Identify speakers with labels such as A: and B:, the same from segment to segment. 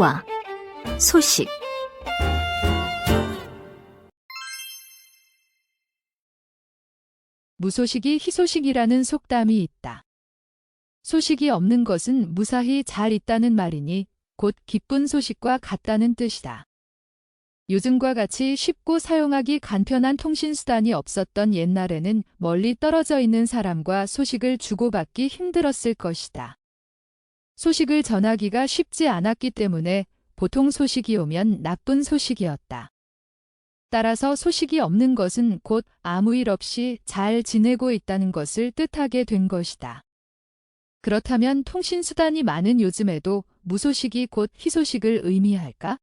A: 효과, 소식.
B: 무소식이 희소식이라는 속담이 있다. 소식이 없는 것은 무사히 잘 있다는 말이니 곧 기쁜 소식과 같다는 뜻이다. 요즘과 같이 쉽고 사용하기 간편한 통신수단이 없었던 옛날에는 멀리 떨어져 있는 사람과 소식을 주고받기 힘들었을 것이다. 소식을 전하기가 쉽지 않았기 때문에 보통 소식이 오면 나쁜 소식이었다. 따라서 소식이 없는 것은 곧 아무 일 없이 잘 지내고 있다는 것을 뜻하게 된 것이다. 그렇다면 통신수단이 많은 요즘에도 무소식이 곧 희소식을 의미할까?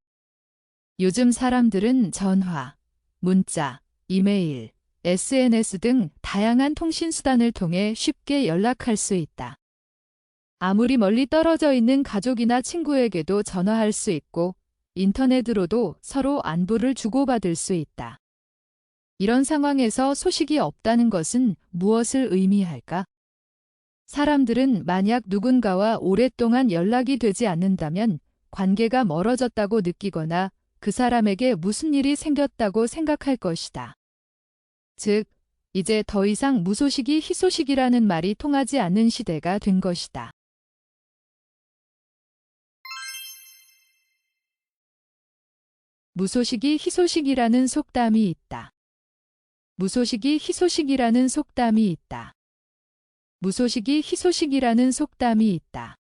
B: 요즘 사람들은 전화, 문자, 이메일, SNS 등 다양한 통신수단을 통해 쉽게 연락할 수 있다. 아무리 멀리 떨어져 있는 가족이나 친구에게도 전화할 수 있고 인터넷으로도 서로 안부를 주고받을 수 있다. 이런 상황에서 소식이 없다는 것은 무엇을 의미할까? 사람들은 만약 누군가와 오랫동안 연락이 되지 않는다면 관계가 멀어졌다고 느끼거나 그 사람에게 무슨 일이 생겼다고 생각할 것이다. 즉, 이제 더 이상 무소식이 희소식이라는 말이 통하지 않는 시대가 된 것이다. 무소식이 희소식이라는 속담이 있다. 무소식이 희소식이라는 속담이 있다. 무소식이 희소식이라는 속담이 있다.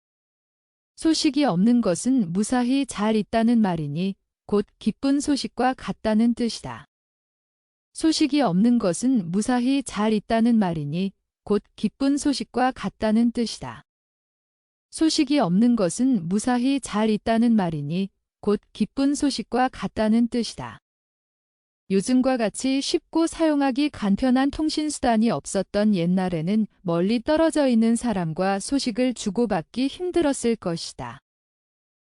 B: 소식이 없는 것은 무사히 잘 있다는 말이니 곧 기쁜 소식과 같다는 뜻이다. 소식이 없는 것은 무사히 잘 있다는 말이니 곧 기쁜 소식과 같다는 뜻이다. 소식이 없는 것은 무사히 잘 있다는 말이니 곧 기쁜 소식과 같다는 뜻이다. 요즘과 같이 쉽고 사용하기 간편한 통신수단이 없었던 옛날에는 멀리 떨어져 있는 사람과 소식을 주고받기 힘들었을 것이다.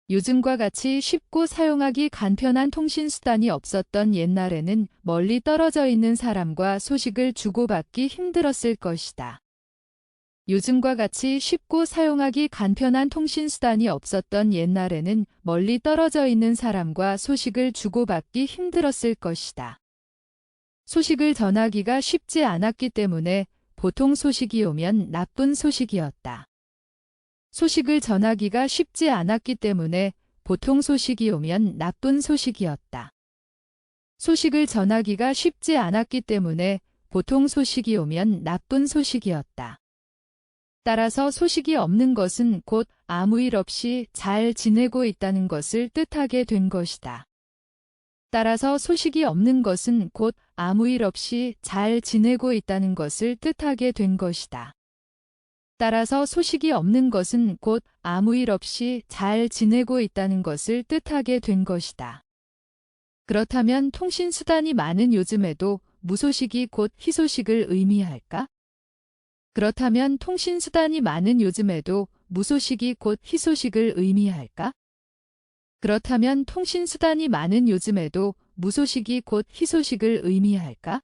B: 요즘과 같이 쉽고 사용하기 간편한 통신수단이 없었던 옛날에는 멀리 떨어져 있는 사람과 소식을 주고받기 힘들었을 것이다. 요즘과 같이 쉽고 사용하기 간편한 통신수단이 없었던 옛날에는 멀리 떨어져 있는 사람과 소식을 주고받기 힘들었을 것이다. 소식을 전하기가 쉽지 않았기 때문에 보통 소식이 오면 나쁜 소식이었다. 소식을 전하기가 쉽지 않았기 때문에 보통 소식이 오면 나쁜 소식이었다. 소식을 전하기가 쉽지 않았기 때문에 보통 소식이 오면 나쁜 소식이었다. 따라서 소식이 없는 것은 곧 아무 일 없이 잘 지내고 있다는 것을 뜻하게 된 것이다. 따라서 소식이 없는 것은 곧 아무 일 없이 잘 지내고 있다는 것을 뜻하게 된 것이다. 따라서 소식이 없는 것은 곧 아무 일 없이 잘 지내고 있다는 것을 뜻하게 된 것이다. 그렇다면 통신수단이 많은 요즘에도 무소식이 곧 희소식을 의미할까? 그렇다면 통신수단이 많은 요즘에도 무소식이 곧 희소식을 의미할까? 그렇다면 통신수단이 많은 요즘에도 무소식이 곧 희소식을 의미할까?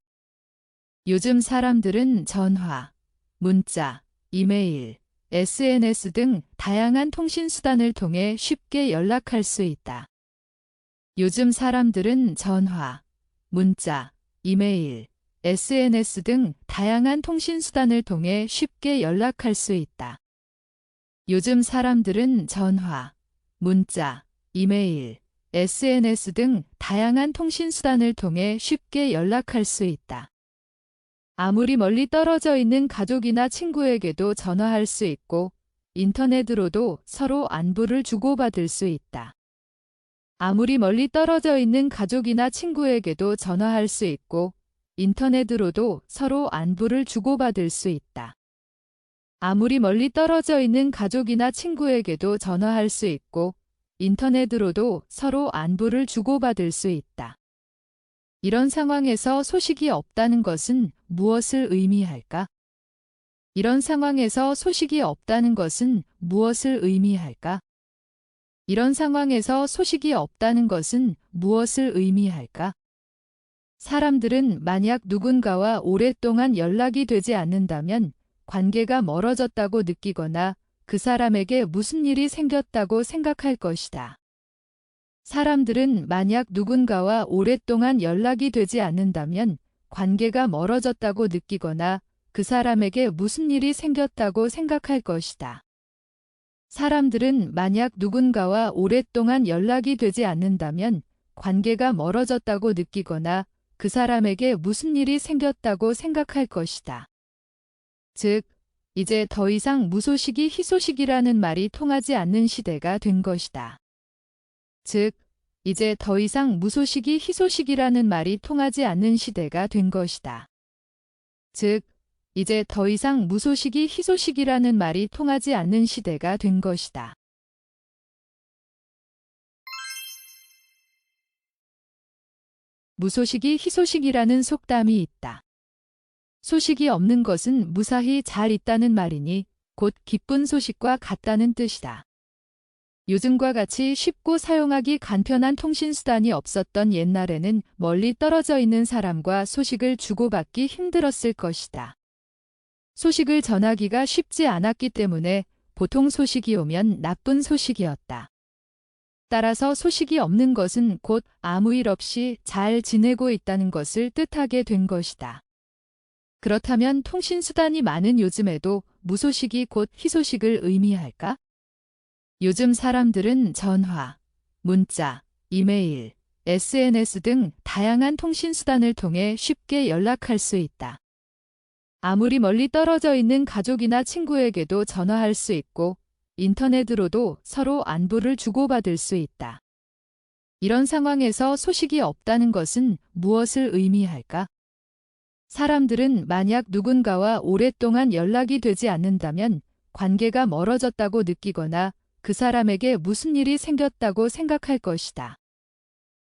B: 요즘 사람들은 전화, 문자, 이메일, SNS 등 다양한 통신수단을 통해 쉽게 연락할 수 있다. 요즘 사람들은 전화, 문자, 이메일, SNS 등 다양한 통신수단을 통해 쉽게 연락할 수 있다. 요즘 사람들은 전화, 문자, 이메일, SNS 등 다양한 통신수단을 통해 쉽게 연락할 수 있다. 아무리 멀리 떨어져 있는 가족이나 친구에게도 전화할 수 있고 인터넷으로도 서로 안부를 주고받을 수 있다. 아무리 멀리 떨어져 있는 가족이나 친구에게도 전화할 수 있고 인터넷으로도 서로 안부를 주고받을 수 있다. 아무리 멀리 떨어져 있는 가족이나 친구에게도 전화할 수 있고 인터넷으로도 서로 안부를 주고받을 수 있다. 이런 상황에서 소식이 없다는 것은 무엇을 의미할까? 이런 상황에서 소식이 없다는 것은 무엇을 의미할까? 이런 상황에서 소식이 없다는 것은 무엇을 의미할까? 사람들은 만약 누군가와 오랫동안 연락이 되지 않는다면 관계가 멀어졌다고 느끼거나 그 사람에게 무슨 일이 생겼다고 생각할 것이다. 사람들은 만약 누군가와 오랫동안 연락이 되지 않는다면 관계가 멀어졌다고 느끼거나 그 사람에게 무슨 일이 생겼다고 생각할 것이다. 사람들은 만약 누군가와 오랫동안 연락이 되지 않는다면 관계가 멀어졌다고 느끼거나 그 사람에게 무슨 일이 생겼다고 생각할 것이다. 즉, 이제 더 이상 무소식이 희소식이라는 말이 통하지 않는 시대가 된 것이다. 즉, 이제 더 이상 무소식이 희소식이라는 말이 통하지 않는 시대가 된 것이다. 즉, 이제 더 이상 무소식이 희소식이라는 말이 통하지 않는 시대가 된 것이다. 무소식이 희소식이라는 속담이 있다. 소식이 없는 것은 무사히 잘 있다는 말이니 곧 기쁜 소식과 같다는 뜻이다. 요즘과 같이 쉽고 사용하기 간편한 통신수단이 없었던 옛날에는 멀리 떨어져 있는 사람과 소식을 주고받기 힘들었을 것이다. 소식을 전하기가 쉽지 않았기 때문에 보통 소식이 오면 나쁜 소식이었다. 따라서 소식이 없는 것은 곧 아무 일 없이 잘 지내고 있다는 것을 뜻하게 된 것이다. 그렇다면 통신수단이 많은 요즘에도 무소식이 곧 희소식을 의미할까? 요즘 사람들은 전화, 문자, 이메일, SNS 등 다양한 통신수단을 통해 쉽게 연락할 수 있다. 아무리 멀리 떨어져 있는 가족이나 친구에게도 전화할 수 있고 인터넷으로도 서로 안부를 주고받을 수 있다. 이런 상황에서 소식이 없다는 것은 무엇을 의미할까? 사람들은 만약 누군가와 오랫동안 연락이 되지 않는다면 관계가 멀어졌다고 느끼거나 그 사람에게 무슨 일이 생겼다고 생각할 것이다.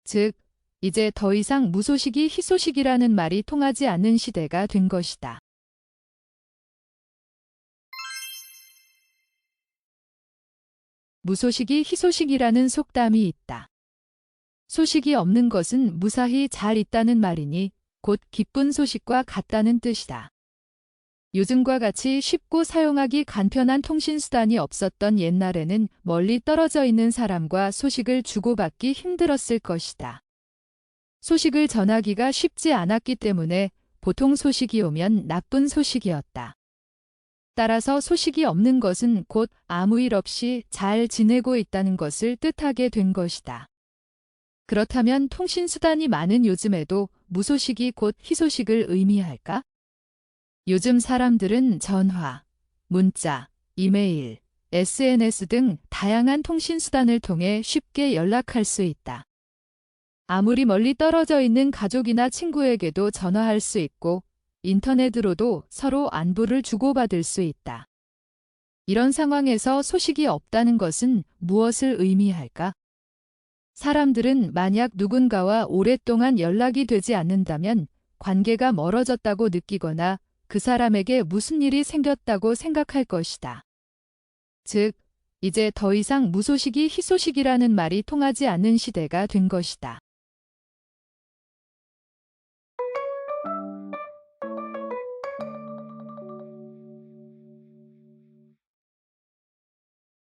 B: 즉, 이제 더 이상 무소식이 희소식이라는 말이 통하지 않는 시대가 된 것이다. 무소식이 희소식이라는 속담이 있다. 소식이 없는 것은 무사히 잘 있다는 말이니 곧 기쁜 소식과 같다는 뜻이다. 요즘과 같이 쉽고 사용하기 간편한 통신수단이 없었던 옛날에는 멀리 떨어져 있는 사람과 소식을 주고받기 힘들었을 것이다. 소식을 전하기가 쉽지 않았기 때문에 보통 소식이 오면 나쁜 소식이었다. 따라서 소식이 없는 것은 곧 아무 일 없이 잘 지내고 있다는 것을 뜻하게 된 것이다. 그렇다면 통신수단이 많은 요즘에도 무소식이 곧 희소식을 의미할까? 요즘 사람들은 전화, 문자, 이메일, SNS 등 다양한 통신수단을 통해 쉽게 연락할 수 있다. 아무리 멀리 떨어져 있는 가족이나 친구에게도 전화할 수 있고 인터넷으로도 서로 안부를 주고받을 수 있다. 이런 상황에서 소식이 없다는 것은 무엇을 의미할까? 사람들은 만약 누군가와 오랫동안 연락이 되지 않는다면 관계가 멀어졌다고 느끼거나 그 사람에게 무슨 일이 생겼다고 생각할 것이다. 즉, 이제 더 이상 무소식이 희소식이라는 말이 통하지 않는 시대가 된 것이다.